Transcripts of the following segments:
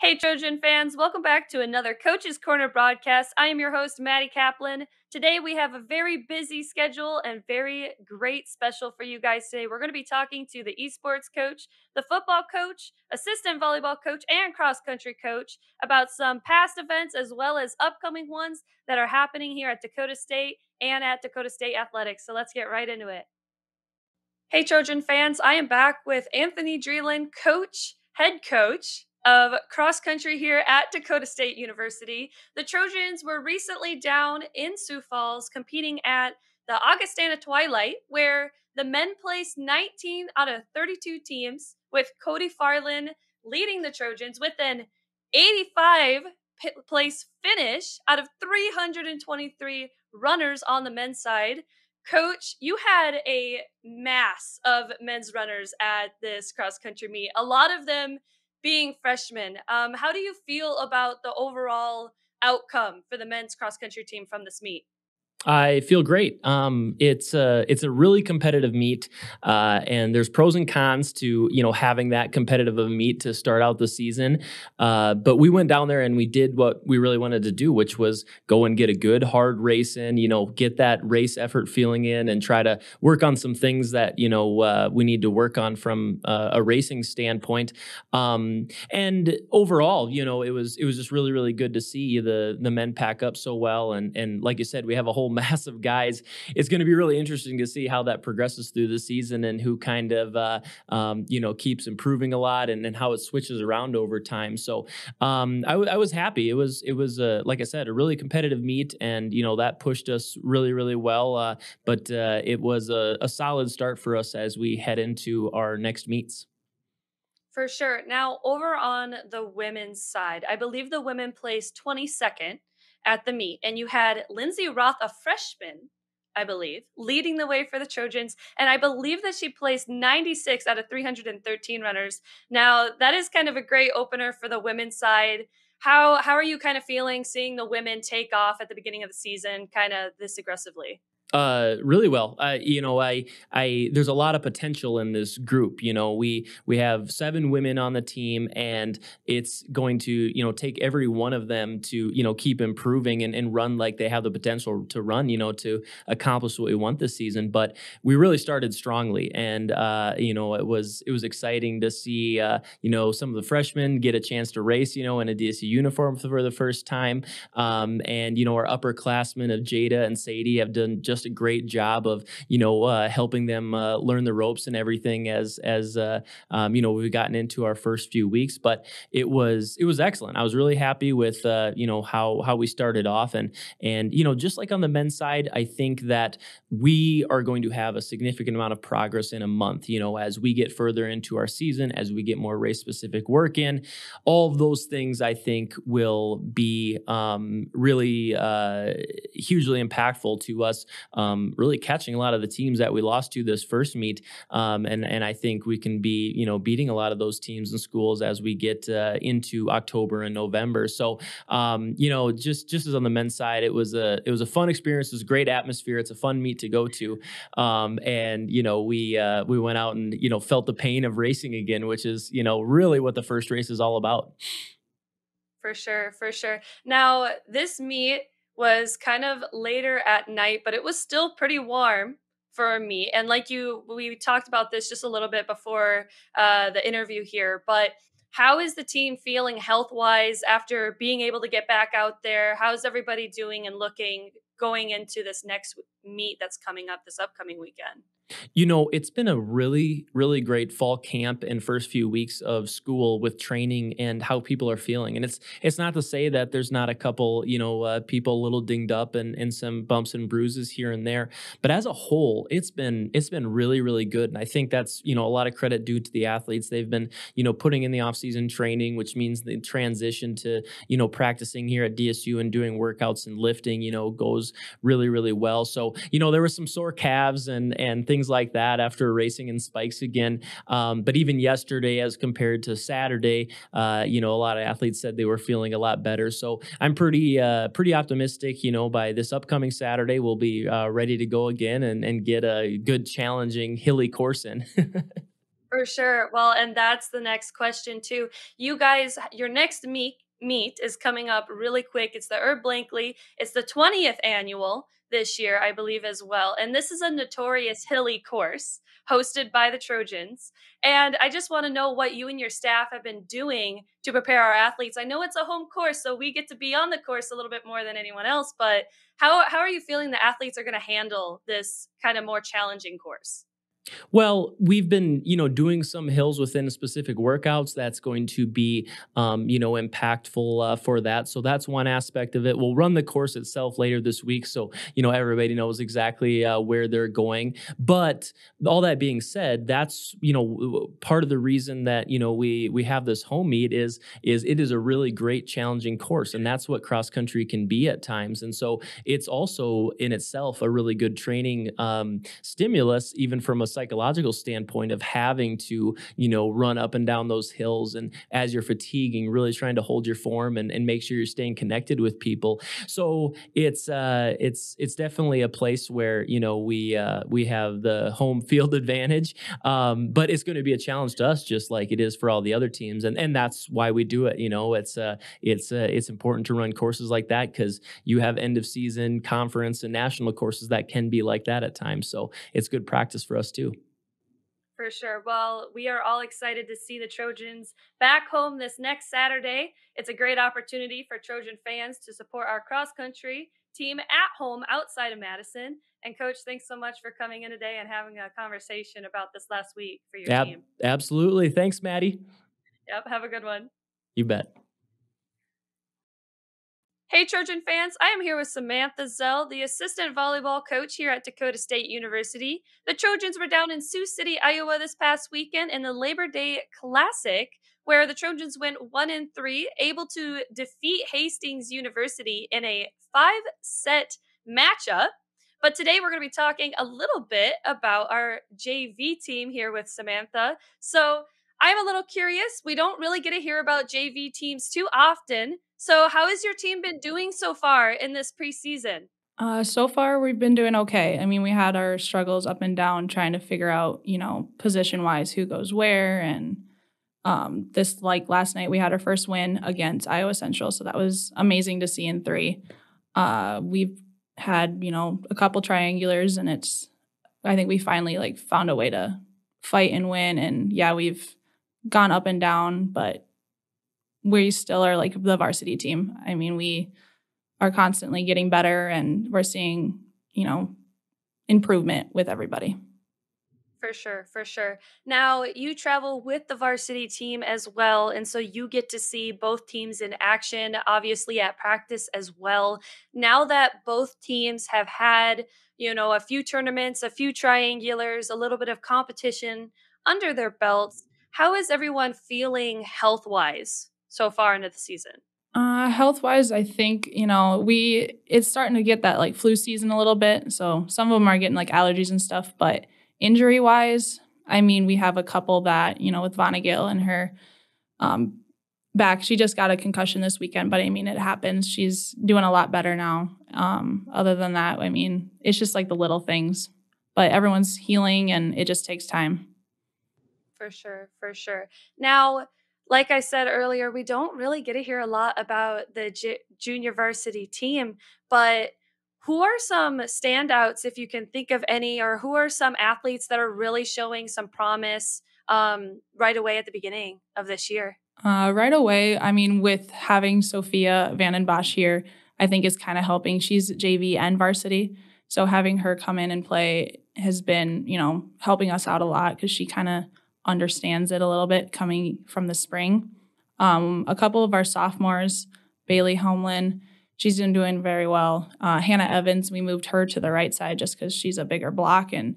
Hey, Trojan fans, welcome back to another Coach's Corner broadcast. I am your host, Maddie Kaplan. Today, we have a very busy schedule and very great special for you guys today. We're going to be talking to the esports coach, the football coach, assistant volleyball coach, and cross country coach about some past events as well as upcoming ones that are happening here at Dakota State and at Dakota State Athletics. So let's get right into it. Hey, Trojan fans, I am back with Anthony Drealan, head coach of cross country here at Dakota State University. The Trojans were recently down in Sioux Falls competing at the Augustana Twilight, where the men placed 19 out of 32 teams, with Cody Farland leading the Trojans with an 85 place finish out of 323 runners on the men's side. Coach, you had a mass of men's runners at this cross country meet, a lot of them being freshmen. How do you feel about the overall outcome for the men's cross country team from this meet? I feel great. It's a really competitive meet, and there's pros and cons to having that competitive of a meet to start out the season. But we went down there and we did what we really wanted to do, which was go and get a good hard race in. Get that race effort feeling in, and try to work on some things that we need to work on from a racing standpoint. And overall, it was just really really good to see the men pack up so well, and like you said, we have a whole massive guys. It's going to be really interesting to see how that progresses through the season and who kind of keeps improving a lot, and how it switches around over time. So I was happy. It was like I said, a really competitive meet, and that pushed us really really well. But it was a solid start for us as we head into our next meets. For sure. Now, over on the women's side, I believe the women placed 22nd at the meet, and you had Lindsay Roth, a freshman, I believe, leading the way for the Trojans, and I believe that she placed 96 out of 313 runners. Now, that is kind of a great opener for the women's side. How are you kind of feeling seeing the women take off at the beginning of the season kind of this aggressively? Really well. There's a lot of potential in this group. We have 7 women on the team, and it's going to, take every one of them to, keep improving and run like they have the potential to run, to accomplish what we want this season. But we really started strongly, and it was exciting to see, some of the freshmen get a chance to race, in a DSU uniform for the first time. And our upperclassmen of Jada and Sadie have done just a great job of helping them learn the ropes and everything as we've gotten into our first few weeks. But it was excellent. I was really happy with how we started off, and just like on the men's side, I think that we are going to have a significant amount of progress in a month. As we get further into our season, as we get more race specific work in, all of those things I think will be really hugely impactful to us. Really catching a lot of the teams that we lost to this first meet. And I think we can be, beating a lot of those teams and schools as we get into October and November. So, just as on the men's side, it was a fun experience. It was a great atmosphere. It's a fun meet to go to. And we went out and, felt the pain of racing again, which is, really what the first race is all about. For sure, for sure. Now, this meet was kind of later at night, but it was still pretty warm for me. And we talked about this just a little bit before the interview here, but how is the team feeling health-wise after being able to get back out there? How's everybody doing and looking going into this next meet that's coming up this upcoming weekend? It's been a really, really great fall camp and first few weeks of school with training and how people are feeling. And it's not to say that there's not a couple, people a little dinged up and some bumps and bruises here and there. But as a whole, it's been really, really good. And I think that's, a lot of credit due to the athletes. They've been, putting in the off-season training, which means the transition to, practicing here at DSU and doing workouts and lifting, goes really, really well. So, there were some sore calves and things like that after racing in spikes again. But even yesterday, as compared to Saturday, a lot of athletes said they were feeling a lot better. So I'm pretty optimistic. By this upcoming Saturday, we'll be ready to go again and get a good, challenging, hilly course in. For sure. Well, and that's the next question too. You guys, your next meet is coming up really quick. It's the Herb Blankley. It's the 20th annual this year, I believe, as well. And this is a notorious hilly course hosted by the Trojans. And I just want to know what you and your staff have been doing to prepare our athletes. I know it's a home course, so we get to be on the course a little bit more than anyone else, but how are you feeling the athletes are going to handle this kind of more challenging course? Well, we've been, doing some hills within specific workouts that's going to be, impactful for that. So that's one aspect of it. We'll run the course itself later this week, so everybody knows exactly where they're going. But all that being said, that's part of the reason that we have this home meet is it is a really great challenging course, and that's what cross country can be at times. And so it's also in itself a really good training stimulus, even from a psychological standpoint of having to, run up and down those hills. And as you're fatiguing, really trying to hold your form and make sure you're staying connected with people. So it's definitely a place where, we have the home field advantage. But it's going to be a challenge to us, just like it is for all the other teams. And that's why we do it. It's important to run courses like that, because you have end of season conference and national courses that can be like that at times. So it's good practice for us too. For sure. Well, we are all excited to see the Trojans back home this next Saturday. It's a great opportunity for Trojan fans to support our cross country team at home outside of Madison. And Coach, thanks so much for coming in today and having a conversation about this last week for your team. Absolutely. Thanks, Maddie. Yep. Have a good one. You bet. Hey, Trojan fans, I am here with Samantha Zell, the assistant volleyball coach here at Dakota State University. The Trojans were down in Sioux City, Iowa this past weekend in the Labor Day Classic, where the Trojans went 1-3, able to defeat Hastings University in a 5-set matchup. But today we're going to be talking a little bit about our JV team here with Samantha. So I'm a little curious. We don't really get to hear about JV teams too often. So, how has your team been doing so far in this preseason? So far, we've been doing okay. I mean, we had our struggles up and down trying to figure out, position wise, who goes where. And last night, we had our first win against Iowa Central. So that was amazing to see in 3. We've had, a couple triangulars, and I think we finally found a way to fight and win. And yeah, we've gone up and down, but we still are the varsity team. I mean, we are constantly getting better, and we're seeing, improvement with everybody. For sure, for sure. Now, you travel with the varsity team as well, and so you get to see both teams in action, obviously at practice as well. Now that both teams have had, a few tournaments, a few triangulars, a little bit of competition under their belts, how is everyone feeling health-wise so far into the season? Health-wise, I think, it's starting to get that flu season a little bit. So some of them are getting allergies and stuff, but injury-wise, I mean, we have a couple that, with Vonnegut and her back, she just got a concussion this weekend, but I mean, it happens. She's doing a lot better now. Other than that, I mean, it's just the little things, but everyone's healing, and it just takes time. For sure, for sure. Now, like I said earlier, we don't really get to hear a lot about the junior varsity team, but who are some standouts, if you can think of any, or who are some athletes that are really showing some promise right away at the beginning of this year? Right away, I mean, with having Sophia Vandenbosch here, I think is kind of helping. She's JV and varsity, so having her come in and play has been, helping us out a lot, because she kind of understands it a little bit coming from the spring. A couple of our sophomores, Bailey Homeland, she's been doing very well. Hannah Evans, we moved her to the right side just because she's a bigger block, and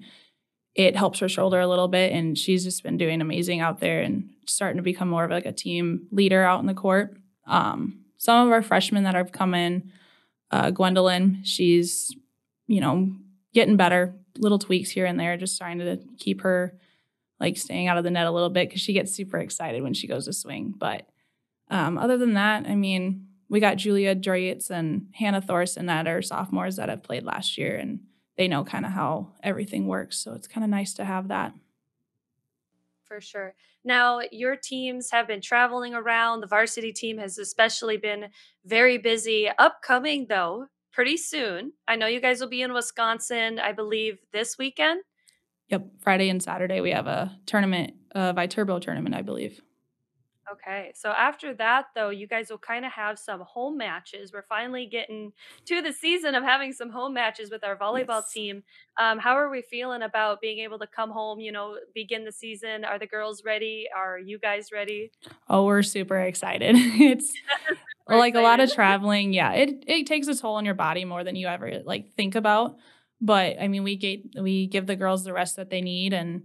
it helps her shoulder a little bit, and she's just been doing amazing out there and starting to become more of a team leader out in the court. Some of our freshmen that have come in, Gwendolyn, she's, getting better, little tweaks here and there, just trying to keep her staying out of the net a little bit, because she gets super excited when she goes to swing. But other than that, I mean, we got Julia Drates and Hannah Thorson that are sophomores that have played last year, and they know kind of how everything works. So it's kind of nice to have that. For sure. Now, your teams have been traveling around. The varsity team has especially been very busy. Upcoming, though, pretty soon. I know you guys will be in Wisconsin, I believe, this weekend. Yep, Friday and Saturday we have a tournament, a Viterbo tournament, I believe. Okay. So after that, though, you guys will kind of have some home matches. We're finally getting to the season of having some home matches with our volleyball Yes. team. How are we feeling about being able to come home, begin the season? Are the girls ready? Are you guys ready? Oh, we're super excited. It's We're like a lot excited. of traveling. Yeah, it takes a toll on your body more than you ever like think about. But I mean, we give the girls the rest that they need, and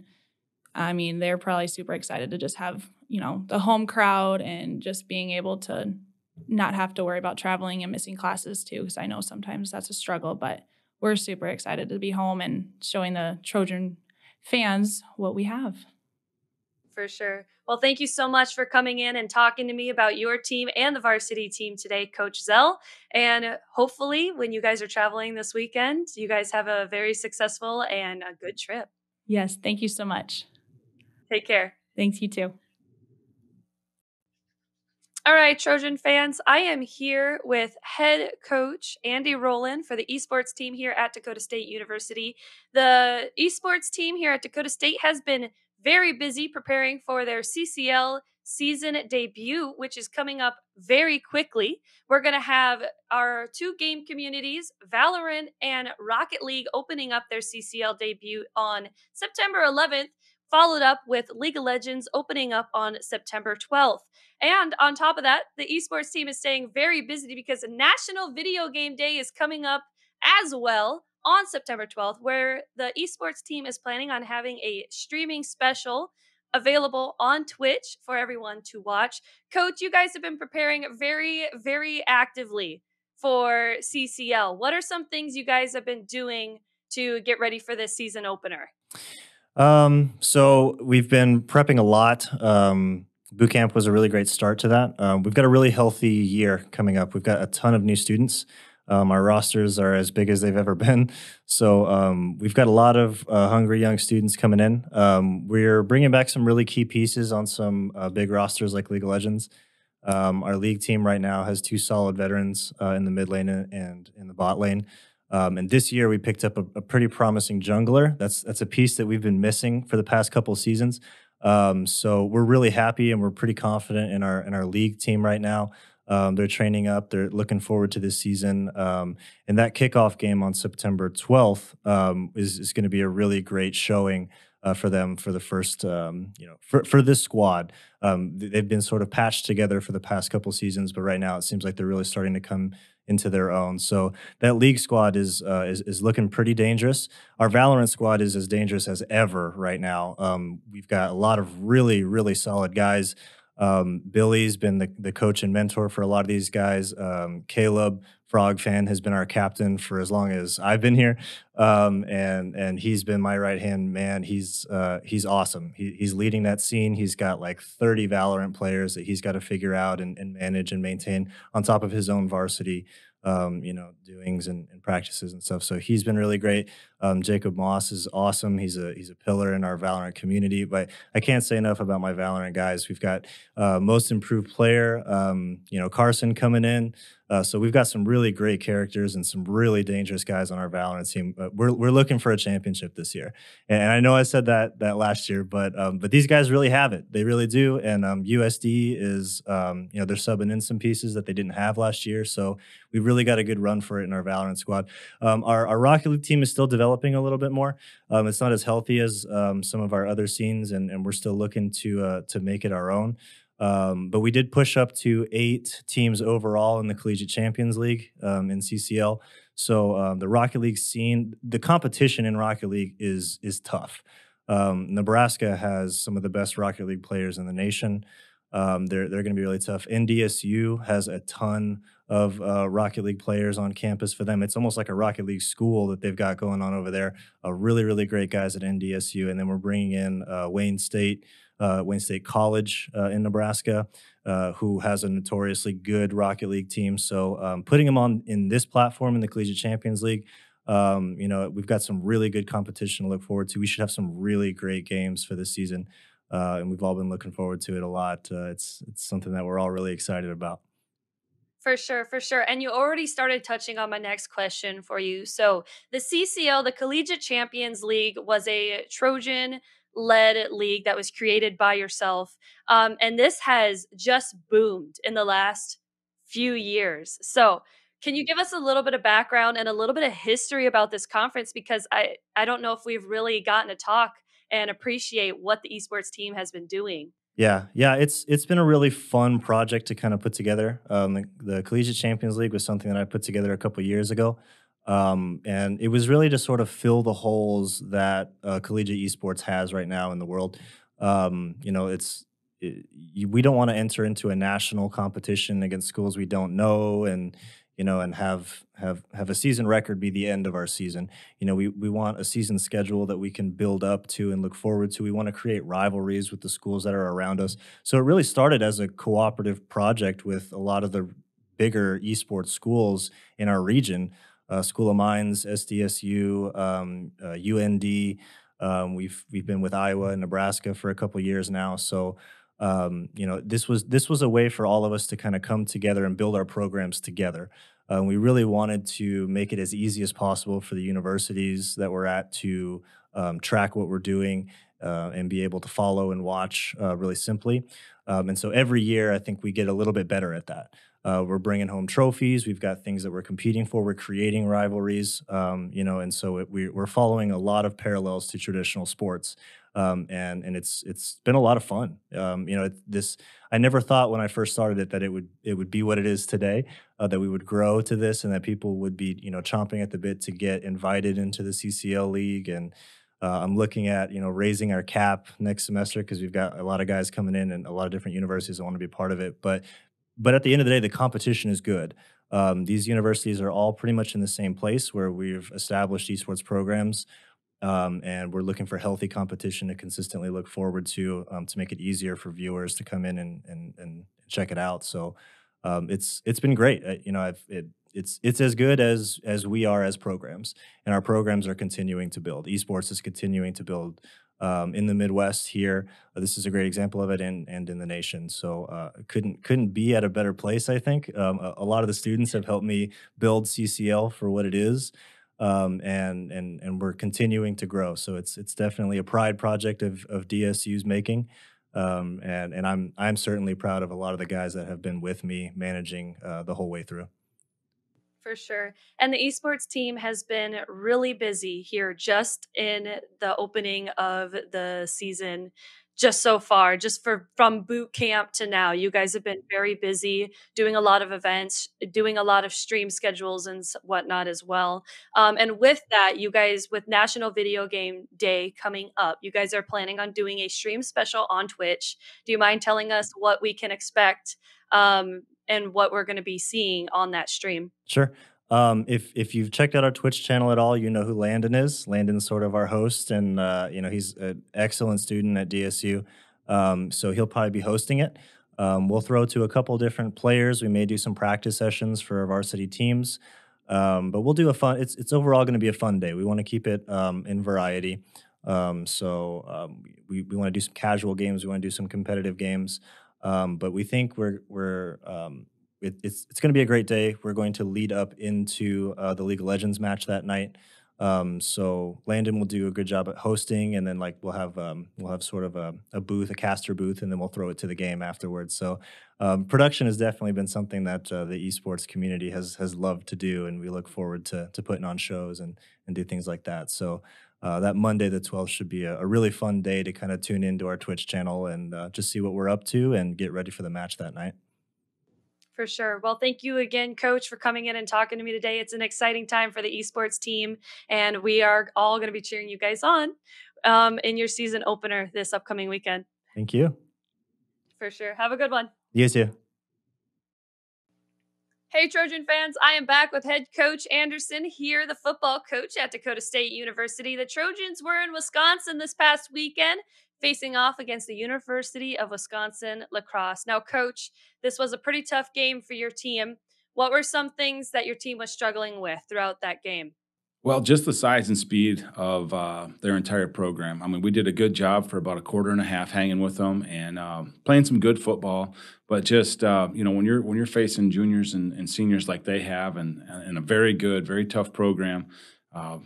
I mean, they're probably super excited to just have, the home crowd and just being able to not have to worry about traveling and missing classes too, because I know sometimes that's a struggle, but we're super excited to be home and showing the Trojan fans what we have. For sure. Well, thank you so much for coming in and talking to me about your team and the varsity team today, Coach Zell. And hopefully, when you guys are traveling this weekend, you guys have a very successful and a good trip. Yes, thank you so much. Take care. Thanks, you too. All right, Trojan fans, I am here with head coach Andy Roland for the esports team here at Dakota State University. The esports team here at Dakota State has been very busy preparing for their CCL season debut, which is coming up very quickly. We're going to have our two game communities, Valorant and Rocket League, opening up their CCL debut on September 11th, followed up with League of Legends opening up on September 12th. And on top of that, the esports team is staying very busy because National Video Game Day is coming up as well on September 12th, where the esports team is planning on having a streaming special available on Twitch for everyone to watch. Coach, you guys have been preparing very, very actively for CCL. What are some things you guys have been doing to get ready for this season opener? So we've been prepping a lot. Boot camp was a really great start to that. We've got a really healthy year coming up. We've got a ton of new students. Our rosters are as big as they've ever been. So we've got a lot of hungry young students coming in. We're bringing back some really key pieces on some big rosters like League of Legends. Our league team right now has two solid veterans in the mid lane and in the bot lane. And this year we picked up a pretty promising jungler. That's a piece that we've been missing for the past couple of seasons. So we're really happy and we're pretty confident in our league team right now. They're training up. They're looking forward to this season. And that kickoff game on September 12th is going to be a really great showing for them for the first, for this squad. They've been sort of patched together for the past couple seasons, but right now it seems like they're really starting to come into their own. So that league squad is looking pretty dangerous. Our Valorant squad is as dangerous as ever right now. We've got a lot of really, really solid guys. Billy's been the coach and mentor for a lot of these guys. Caleb Frog Fan has been our captain for as long as I've been here, and he's been my right hand man. He's awesome. He's leading that scene. He's got like 30 Valorant players that he's got to figure out and manage and maintain on top of his own varsity doings and practices and stuff. So he's been really great. Jacob Moss is awesome. He's a pillar in our Valorant community. But I can't say enough about my Valorant guys. We've got most improved player, Carson coming in. So we've got some really great characters and some really dangerous guys on our Valorant team. We're looking for a championship this year, and I know I said that last year, but these guys really have it. They really do. And USD is they're subbing in some pieces that they didn't have last year. So we really got a good run for it in our Valorant squad. Our Rocket League team is still developing a little bit more. It's not as healthy as some of our other scenes, and we're still looking to make it our own. But we did push up to 8 teams overall in the Collegiate Champions League in CCL. So the Rocket League scene, the competition in Rocket League is tough. Nebraska has some of the best Rocket League players in the nation. They're going to be really tough. NDSU has a ton of Rocket League players on campus for them. It's almost like a Rocket League school that they've got going on over there. Really, really great guys at NDSU. And then we're bringing in Wayne State College in Nebraska, who has a notoriously good Rocket League team. So putting them on in this platform in the Collegiate Champions League, we've got some really good competition to look forward to. We should have some really great games for this season. and we've all been looking forward to it a lot. It's something that we're all really excited about. For sure, for sure. And you already started touching on my next question for you. So, the CCL, the Collegiate Champions League, was a Trojan led league that was created by yourself. And this has just boomed in the last few years. So, can you give us a little bit of background and a little bit of history about this conference? Because I don't know if we've really gotten to talk and appreciate what the esports team has been doing. Yeah, it's been a really fun project to kind of put together. The Collegiate Champions League was something that I put together a couple years ago, and it was really to sort of fill the holes that collegiate esports has right now in the world. You know, we don't want to enter into a national competition against schools we don't know, and and have a season record be the end of our season. We want a season schedule that we can build up to and look forward to. We want to create rivalries with the schools that are around us. So it really started as a cooperative project with a lot of the bigger esports schools in our region. School of Mines, SDSU, UND. We've been with Iowa and Nebraska for a couple years now. So this was a way for all of us to kind of come together and build our programs together. We really wanted to make it as easy as possible for the universities that we're at to track what we're doing and be able to follow and watch really simply. And so every year, I think we get a little bit better at that. We're bringing home trophies. We've got things that we're competing for. We're creating rivalries, and so we're following a lot of parallels to traditional sports, and it's been a lot of fun. This I never thought when I first started it that it would be what it is today. That we would grow to this, and that people would be chomping at the bit to get invited into the CCL league. And I'm looking at raising our cap next semester because we've got a lot of guys coming in and a lot of different universities that want to be part of it. But at the end of the day, the competition is good. These universities are all pretty much in the same place where we've established esports programs, and we're looking for healthy competition to consistently look forward to make it easier for viewers to come in and check it out. So it's been great. It's as good as we are as programs, and our programs are continuing to build. Esports is continuing to build in the Midwest here. This is a great example of it, and in the nation. So couldn't be at a better place. I think a lot of the students have helped me build CCL for what it is, and we're continuing to grow. So it's definitely a pride project of DSU's making. And I'm certainly proud of a lot of the guys that have been with me managing the whole way through. For sure. And the esports team has been really busy here just in the opening of the season, just so far, just from boot camp to now. You guys have been very busy doing a lot of events, doing a lot of stream schedules and whatnot as well. And with that, you guys, with National Video Game Day coming up, you guys are planning on doing a stream special on Twitch. Do you mind telling us what we can expect and what we're going to be seeing on that stream? Sure. If you've checked out our Twitch channel at all, you know who Landon is. Landon's sort of our host, and he's an excellent student at DSU. So he'll probably be hosting it. We'll throw to a couple different players. We may do some practice sessions for our varsity teams, but we'll do a fun. It's overall going to be a fun day. We want to keep it in variety. We want to do some casual games. We want to do some competitive games. But we think it's going to be a great day. We're going to lead up into the League of Legends match that night. So Landon will do a good job at hosting, and then we'll have sort of a booth, a caster booth, and then we'll throw it to the game afterwards. So production has definitely been something that the esports community has loved to do, and we look forward to putting on shows and do things like that. So that Monday the 12th should be a really fun day to kind of tune into our Twitch channel and just see what we're up to and get ready for the match that night. For sure. Well, thank you again, Coach, for coming in and talking to me today. It's an exciting time for the esports team, and we are all going to be cheering you guys on in your season opener this upcoming weekend. Thank you. For sure. Have a good one. You too. Hey, Trojan fans, I am back with head coach Anderson here, the football coach at Dakota State University. The Trojans were in Wisconsin this past weekend, facing off against the University of Wisconsin lacrosse. Now, coach, this was a pretty tough game for your team. What were some things that your team was struggling with throughout that game? Well, just the size and speed of their entire program. I mean, we did a good job for about a quarter and a half hanging with them and playing some good football. But just when you're facing juniors and seniors like they have, and a very good, very tough program,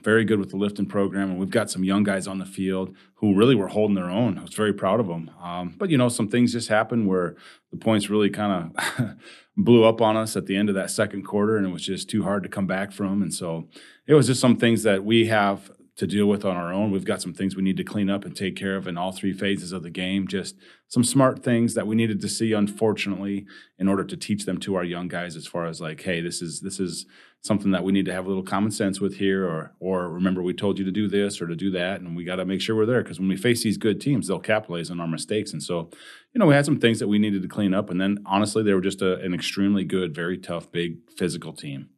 very good with the lifting program, and we've got some young guys on the field who really were holding their own. I was very proud of them. But some things just happened where the points really kind of blew up on us at the end of that second quarter, and it was just too hard to come back from. And so it was just some things that we have to deal with on our own. We've got some things we need to clean up and take care of in all three phases of the game. Just some smart things that we needed to see, unfortunately, in order to teach them to our young guys as far as like, hey, this is something that we need to have a little common sense with here, or remember we told you to do this or to do that, and we got to make sure we're there because when we face these good teams, they'll capitalize on our mistakes. And so, we had some things that we needed to clean up, and then honestly, they were just an extremely good, very tough, big physical team.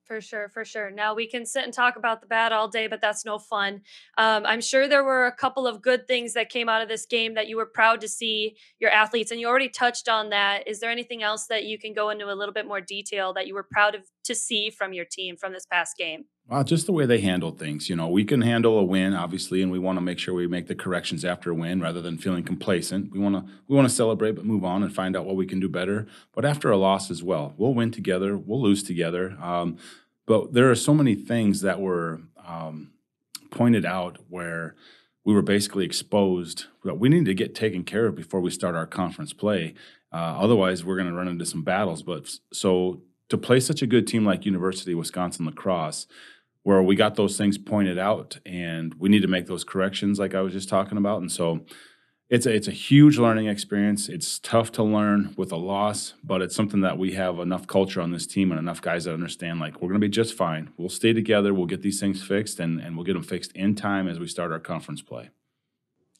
For sure, for sure. Now we can sit and talk about the bad all day, but that's no fun. I'm sure there were a couple of good things that came out of this game that you were proud to see your athletes, and you already touched on that. Is there anything else that you can go into a little bit more detail that you were proud of to see from your team from this past game? Well, just the way they handled things. We can handle a win, obviously, and we want to make sure we make the corrections after a win rather than feeling complacent. We want to celebrate, but move on and find out what we can do better. But after a loss as well, we'll win together, we'll lose together. But there are so many things that were pointed out where we were basically exposed that we need to get taken care of before we start our conference play. Otherwise, we're going to run into some battles. But so to play such a good team like University of Wisconsin lacrosse, where we got those things pointed out and we need to make those corrections like I was just talking about. And so it's a huge learning experience. It's tough to learn with a loss, but it's something that we have enough culture on this team and enough guys that understand, like, we're going to be just fine. We'll stay together. We'll get these things fixed, and we'll get them fixed in time as we start our conference play.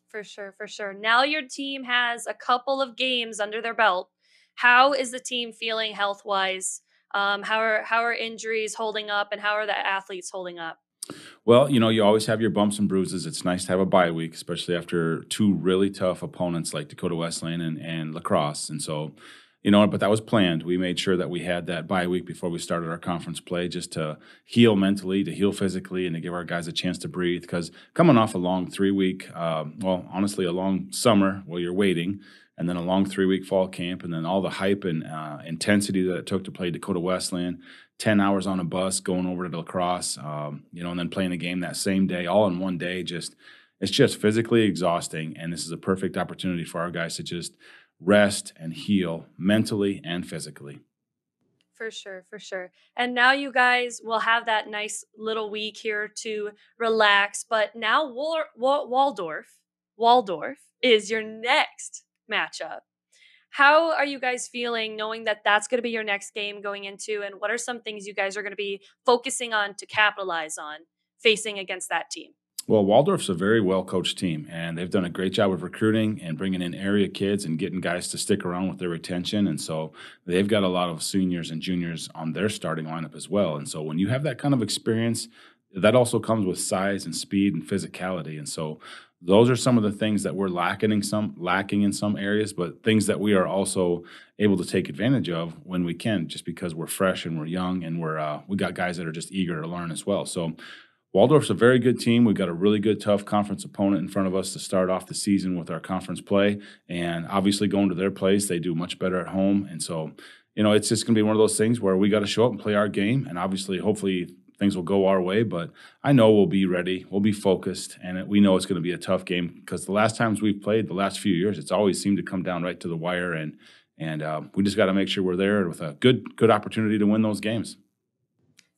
For sure, for sure. Now your team has a couple of games under their belt. How is the team feeling health-wise? How are injuries holding up, and how are the athletes holding up? Well, you always have your bumps and bruises. It's nice to have a bye week, especially after two really tough opponents like Dakota Wesleyan and La Crosse. And so, but that was planned. We made sure that we had that bye week before we started our conference play just to heal mentally, to heal physically, and to give our guys a chance to breathe. Because coming off a long 3-week, honestly, a long summer while you're waiting, and then a long 3-week fall camp, and then all the hype and intensity that it took to play Dakota Wesleyan, 10 hours on a bus going over to La Crosse, and then playing a game that same day, all in one day, it's just physically exhausting. And this is a perfect opportunity for our guys to just rest and heal mentally and physically. For sure, for sure. And now you guys will have that nice little week here to relax. But now Waldorf is your next matchup. How are you guys feeling knowing that that's going to be your next game going into, and what are some things you guys are going to be focusing on to capitalize on facing against that team? Well, Waldorf's a very well-coached team, and they've done a great job of recruiting and bringing in area kids and getting guys to stick around with their retention. And so they've got a lot of seniors and juniors on their starting lineup as well. And so when you have that kind of experience, that also comes with size and speed and physicality. And so those are some of the things that we're lacking in some areas, but things that we are also able to take advantage of when we can, just because we're fresh and we're young and we got guys that are just eager to learn as well. So Waldorf's a very good team. We've got a really good, tough conference opponent in front of us to start off the season with our conference play. And obviously going to their place, they do much better at home. And so, it's just going to be one of those things where we got to show up and play our game. And obviously, hopefully, things will go our way, but I know we'll be ready. We'll be focused, and we know it's going to be a tough game because the last times we've played, the last few years, it's always seemed to come down right to the wire, and we just got to make sure we're there with a good opportunity to win those games.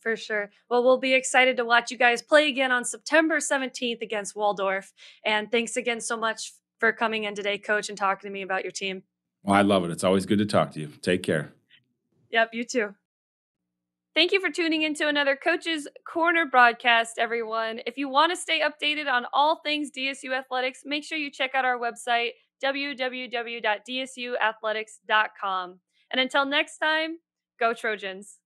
For sure. Well, we'll be excited to watch you guys play again on September 17th against Waldorf. And thanks again so much for coming in today, Coach, and talking to me about your team. Well, I love it. It's always good to talk to you. Take care. Yep, you too. Thank you for tuning into another Coach's Corner broadcast, everyone. If you want to stay updated on all things DSU athletics, make sure you check out our website, www.dsuathletics.com. And until next time, go Trojans.